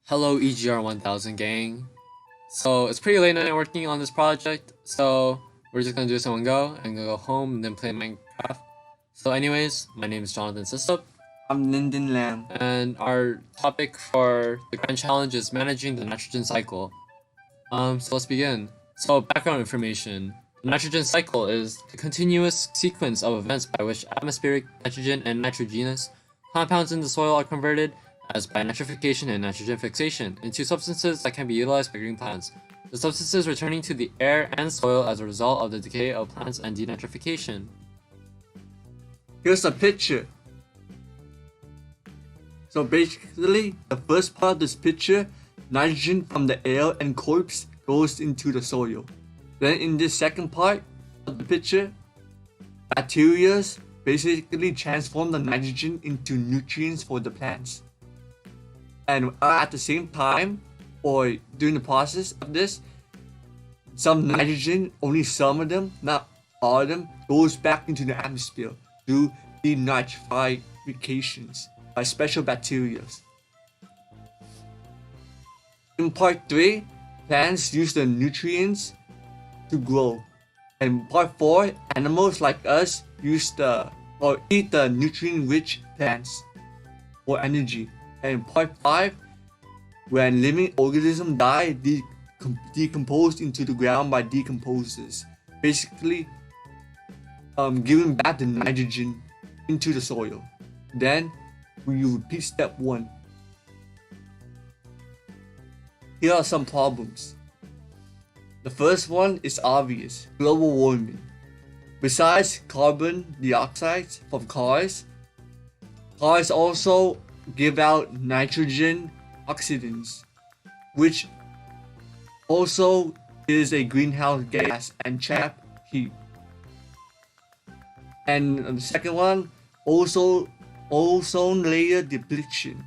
Hello EGR1000 gang. So it's pretty late night working on this project, so we're just gonna do this in one go and go home and then play Minecraft. So anyways, my name is Jonathan Sisup, I'm Linden Lamb. and our topic for the grand challenge is managing the nitrogen cycle. So let's begin. So background information. The nitrogen cycle is the continuous sequence of events by which atmospheric nitrogen and nitrogenous compounds in the soil are converted, as by nitrification and nitrogen fixation, into substances that can be utilized by green plants. The substances returning to the air and soil as a result of the decay of plants and denitrification. Here's a picture. So basically, the first part of this picture, nitrogen from the air and corpse goes into the soil. Then in this second part of the picture, bacteria basically transform the nitrogen into nutrients for the plants. And at the same time, or during the process of this, some nitrogen, only some of them, not all of them, goes back into the atmosphere through denitrifications by special bacteria. In part 3, plants use the nutrients to grow. And part 4, animals like us use or eat the nutrient-rich plants for energy. And part 5, when living organisms die, decomposed into the ground by decomposers, basically giving back the nitrogen into the soil. Then you repeat step 1. Here are some problems. The first one is obvious: global warming. Besides carbon dioxide from cars also give out nitrogen oxidants, which also is a greenhouse gas and trap heat. And the second one, also ozone layer depletion,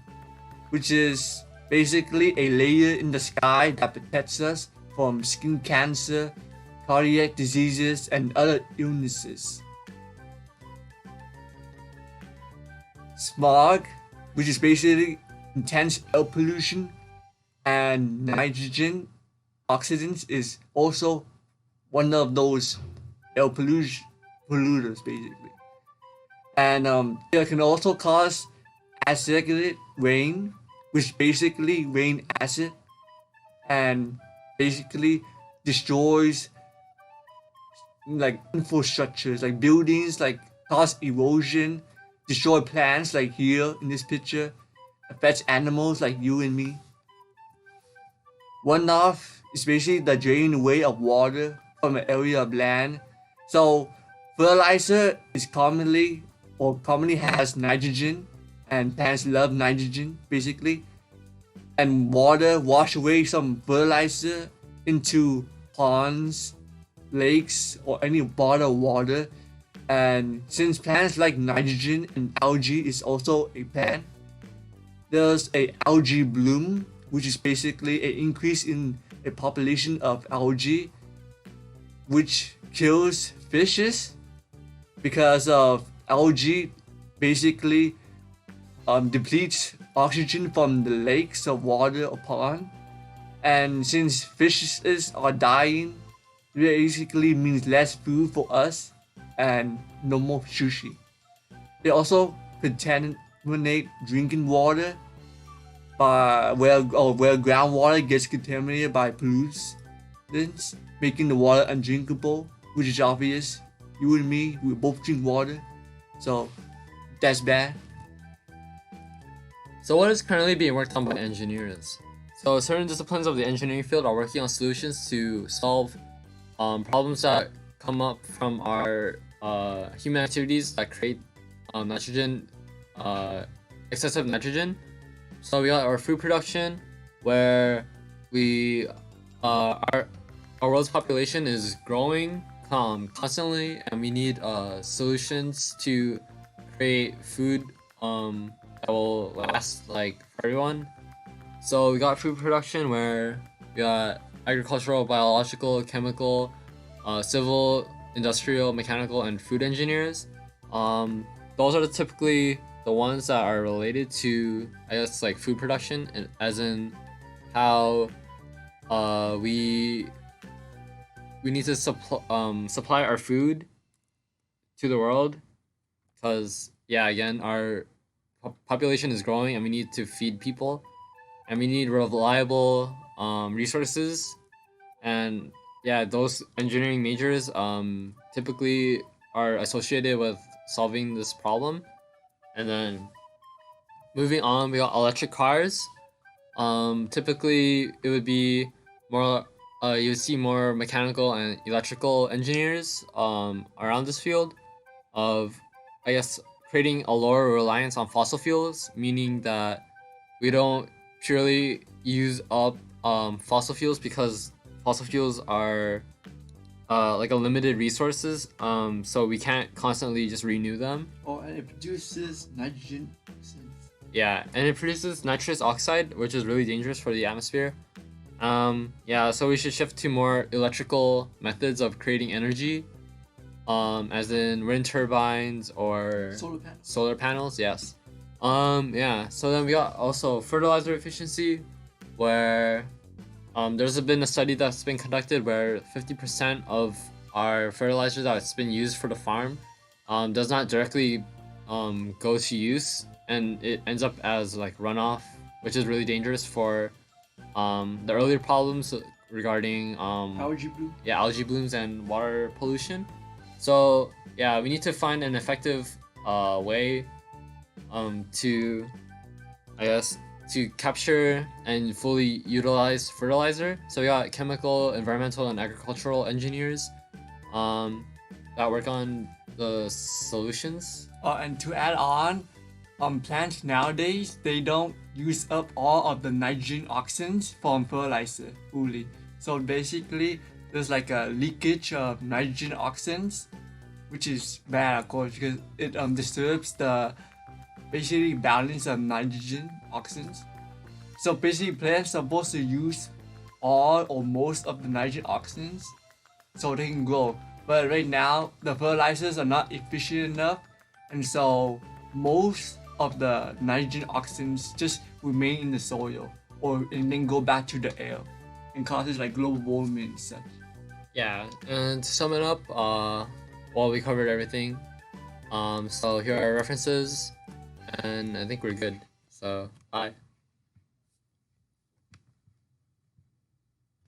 which is basically a layer in the sky that protects us from skin cancer, cardiac diseases, and other illnesses. Smog, which is basically intense air pollution, and nitrogen oxidants is also one of those air polluters basically. And it can also cause acidic rain, which basically rain acid, and basically destroys like infrastructures, like buildings, like cause erosion, destroy plants like here in this picture, affects animals like you and me. Runoff is basically the draining away of water from an area of land. So fertilizer is commonly has nitrogen, and plants love nitrogen basically. And water wash away some fertilizer into ponds, lakes, or any body of water. And since plants like nitrogen, and algae is also a plant, there's a algae bloom, which is basically an increase in a population of algae, which kills fishes because of algae basically depletes oxygen from the lakes of water or pond. And since fishes are dying, it basically means less food for us and no more sushi. They also contaminate drinking water by where groundwater gets contaminated by pollutants, making the water undrinkable, which is obvious. You and me, we both drink water, so that's bad. So what is currently being worked on by engineers? So certain disciplines of the engineering field are working on solutions to solve problems that come up from our human activities that create excessive nitrogen. So we got our food production, where our world's population is growing constantly, and we need solutions to create food that will last like for everyone. So we got food production, where we got agricultural, biological, chemical, civil, industrial, mechanical, and food engineers. Those are typically the ones that are related to, I guess, like food production, and as in how we need to supply our food to the world, because yeah, again, our population is growing and we need to feed people, and we need reliable resources. And yeah, those engineering majors typically are associated with solving this problem. And then moving on, we got electric cars. Typically it would be more you would see more mechanical and electrical engineers around this field of, I guess, creating a lower reliance on fossil fuels, meaning that we don't purely use up fossil fuels, because fossil fuels are like a limited resources, so we can't constantly just renew them. Oh, and it produces nitrogen oxides. Yeah, and it produces nitrous oxide, which is really dangerous for the atmosphere. Yeah, so we should shift to more electrical methods of creating energy, as in wind turbines or solar panels. Yes. Yeah. So then we got also fertilizer efficiency, where there's been a study that's been conducted where 50% of our fertilizer that's been used for the farm does not directly go to use, and it ends up as like runoff, which is really dangerous for the earlier problems regarding Algae bloom. yeah, algae blooms and water pollution. So yeah, we need to find an effective way to, I guess, to capture and fully utilize fertilizer. So we got chemical, environmental, and agricultural engineers that work on the solutions. And to add on, plants nowadays, they don't use up all of the nitrogen oxides from fertilizer fully. So basically, there's like a leakage of nitrogen oxides, which is bad, of course, because it disturbs the basically balance of nitrogen oxides. So basically, plants are supposed to use all or most of the nitrogen oxides so they can grow. But right now, the fertilizers are not efficient enough, and so most of the nitrogen oxides just remain in the soil and then go back to the air and causes like global warming and such. Yeah, and to sum it up, well, we covered everything. So here are our references, and I think we're good. So bye.